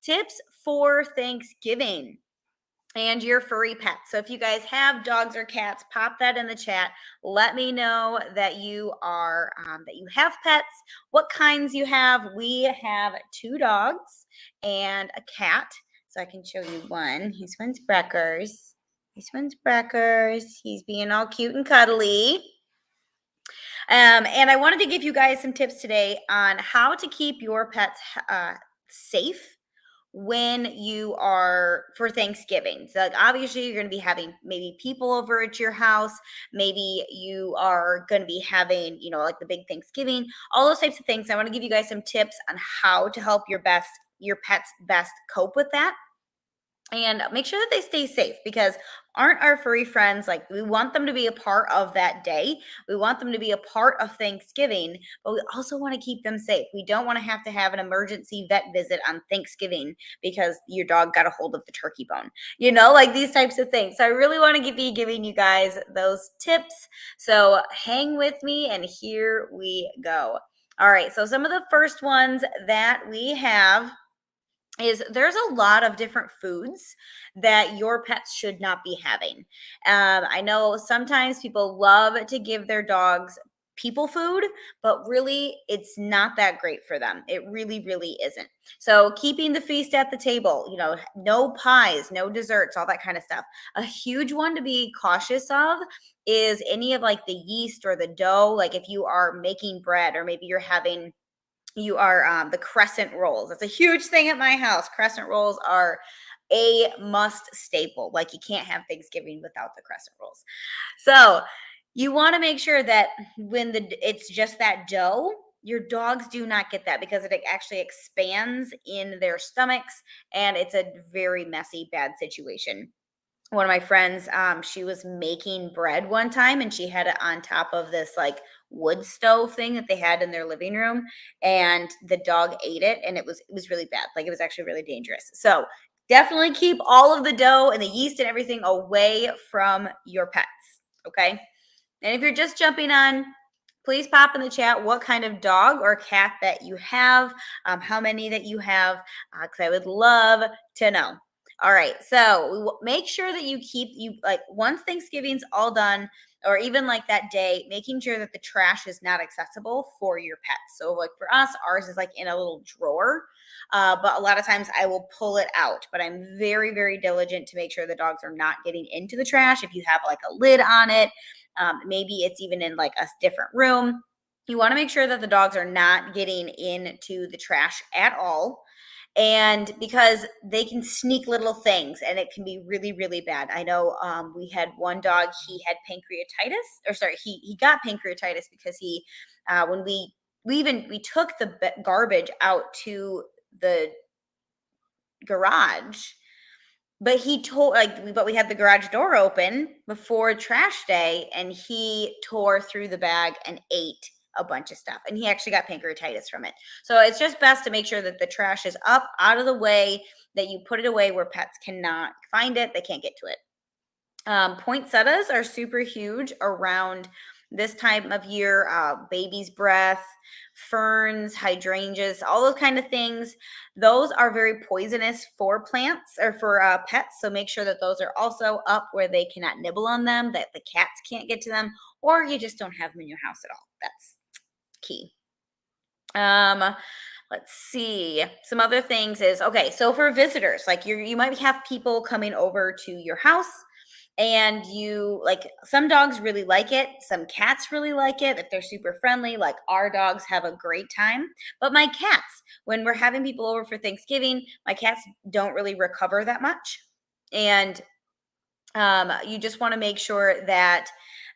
tips for Thanksgiving and your furry pets. So if you guys have dogs or cats, pop that in the chat. Let me know that you are that you have pets, what kinds you have. We have 2 dogs and a cat. So I can show you one. His one's Breckers. He's being all cute and cuddly. And I wanted to give you guys some tips today on how to keep your pets safe when you are for Thanksgiving. So like obviously you're going to be having maybe people over at your house. Maybe you are going to be having, like the big Thanksgiving, all those types of things. I want to give you guys some tips on how to help your pets best cope with that. And make sure that they stay safe, because aren't our furry friends, like, we want them to be a part of that day. We want them to be a part of Thanksgiving, but we also want to keep them safe. We don't want to have an emergency vet visit on Thanksgiving because your dog got a hold of the turkey bone, like these types of things. So I really want to be giving you guys those tips. So hang with me and here we go. All right. So some of the first ones that we have is there's a lot of different foods that your pets should not be having. I know sometimes people love to give their dogs people food, but really it's not that great for them. It really, really isn't. So keeping the feast at the table, no pies, no desserts, all that kind of stuff. A huge one to be cautious of is any of like the yeast or the dough. Like if you are making bread, or maybe the crescent rolls. That's a huge thing at my house. Crescent rolls are a must staple. Like you can't have Thanksgiving without the crescent rolls. So you want to make sure that when it's just that dough, your dogs do not get that, because it actually expands in their stomachs and it's a very messy, bad situation. One of my friends, she was making bread one time and she had it on top of this like wood stove thing that they had in their living room, and the dog ate it, and it was really bad. Like it was actually really dangerous. So definitely keep all of the dough and the yeast and everything away from your pets. Okay. And if you're just jumping on, please pop in the chat what kind of dog or cat that you have, how many that you have, because I would love to know. All right, so make sure that once Thanksgiving's all done, or even like that day, making sure that the trash is not accessible for your pets. So like for us, ours is like in a little drawer, but a lot of times I will pull it out. But I'm very, very diligent to make sure the dogs are not getting into the trash. If you have like a lid on it, maybe it's even in like a different room, you want to make sure that the dogs are not getting into the trash at all. And because they can sneak little things and it can be really, really bad. I know we had one dog, he had he got pancreatitis because when we took the garbage out to the garage, but we had the garage door open before trash day, and he tore through the bag and ate a bunch of stuff, and he actually got pancreatitis from it. So it's just best to make sure that the trash is up out of the way, that you put it away where pets cannot find it, they can't get to it. Poinsettias are super huge around this time of year. Baby's breath, ferns, hydrangeas, all those kind of things. Those are very poisonous for plants or for pets. So make sure that those are also up where they cannot nibble on them, that the cats can't get to them, or you just don't have them in your house at all. That's key. Let's see. Some other things is, okay, so for visitors, like you might have people coming over to your house, and some dogs really like it, some cats really like it if they're super friendly. Like our dogs have a great time, but my cats, when we're having people over for Thanksgiving, my cats don't really recover that much. And you just want to make sure that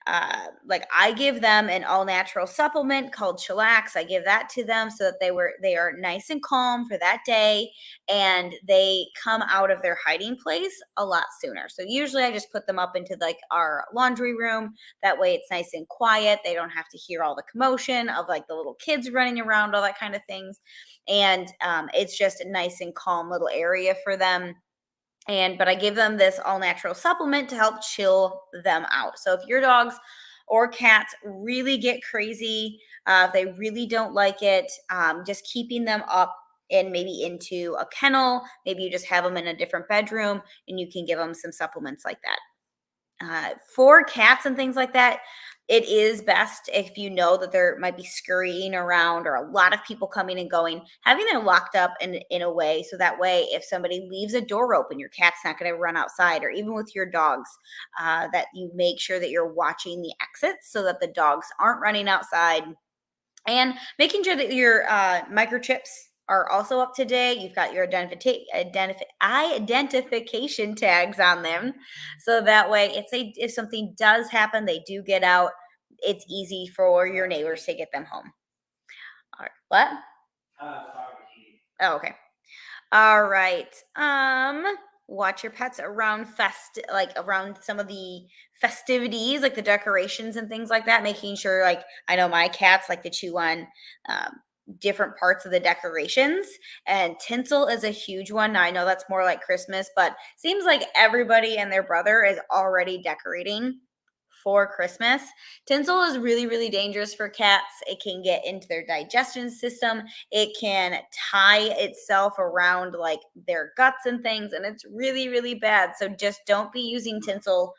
I give them an all natural supplement called Chillax. I give that to them so that they are nice and calm for that day, and they come out of their hiding place a lot sooner. So usually I just put them up into like our laundry room. That way it's nice and quiet. They don't have to hear all the commotion of like the little kids running around, all that kind of things. And it's just a nice and calm little area for them. But I give them this all natural supplement to help chill them out. So if your dogs or cats really get crazy, if they really don't like it, just keeping them up and maybe into a kennel. Maybe you just have them in a different bedroom and you can give them some supplements like that. For cats and things like that, it is best if you know that there might be scurrying around or a lot of people coming and going, having them locked up in a way so that way if somebody leaves a door open, your cat's not going to run outside, or even with your dogs, that you make sure that you're watching the exits so that the dogs aren't running outside, and making sure that your microchips are also up to date. You've got your identification tags on them, so that way, if something does happen, they do get out. It's easy for your neighbors to get them home. All right. What? Oh, okay. All right. Watch your pets around like around some of the festivities, like the decorations and things like that, making sure, like, I know my cats like to chew on um different parts of the decorations, and tinsel is a huge one. Now I know that's more like Christmas, but seems like everybody and their brother is already decorating for Christmas. Tinsel is really, really dangerous for cats. It can get into their digestion system. It can tie itself around like their guts and things, and it's really, really bad. So just don't be using tinsel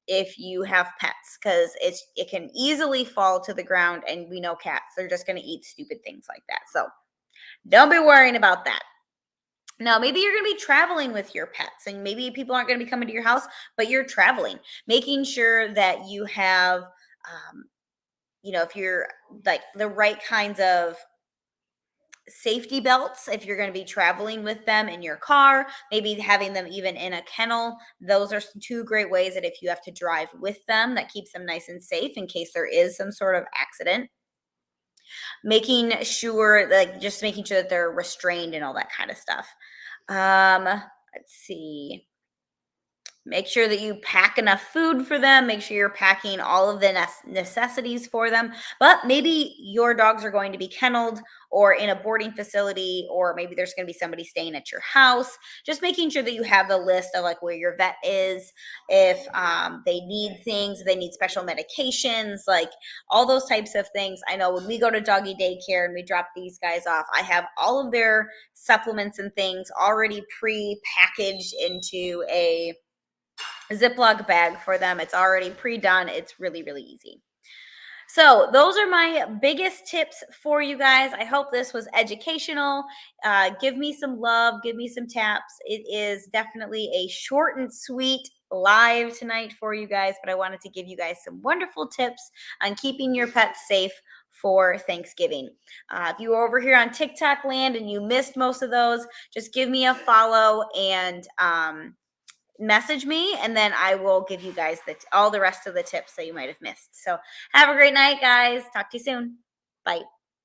if you have pets, because it can easily fall to the ground, and we know cats, they're just going to eat stupid things like that. So don't be worrying about that. Now, maybe you're going to be traveling with your pets, and maybe people aren't going to be coming to your house, but you're traveling. Making sure that you have, if you're like the right kinds of safety belts, if you're going to be traveling with them in your car, maybe having them even in a kennel. Those are two great ways that if you have to drive with them, that keeps them nice and safe in case there is some sort of accident. Making sure, just making sure that they're restrained and all that kind of stuff. Let's see. Make sure that you pack enough food for them. Make sure you're packing all of the necessities for them. But maybe your dogs are going to be kenneled or in a boarding facility, or maybe there's going to be somebody staying at your house. Just making sure that you have the list of like where your vet is, if they need things, they need special medications, like all those types of things. I know when we go to doggy daycare and we drop these guys off, I have all of their supplements and things already pre-packaged into a Ziploc bag for them. It's already pre-done. It's really, really easy. So those are my biggest tips for you guys. I hope this was educational. Give me some love. Give me some taps. It is definitely a short and sweet live tonight for you guys, but I wanted to give you guys some wonderful tips on keeping your pets safe for Thanksgiving. If you were over here on TikTok land and you missed most of those, just give me a follow and message me, and then I will give you guys all the rest of the tips that you might have missed. So have a great night, guys. Talk to you soon. Bye.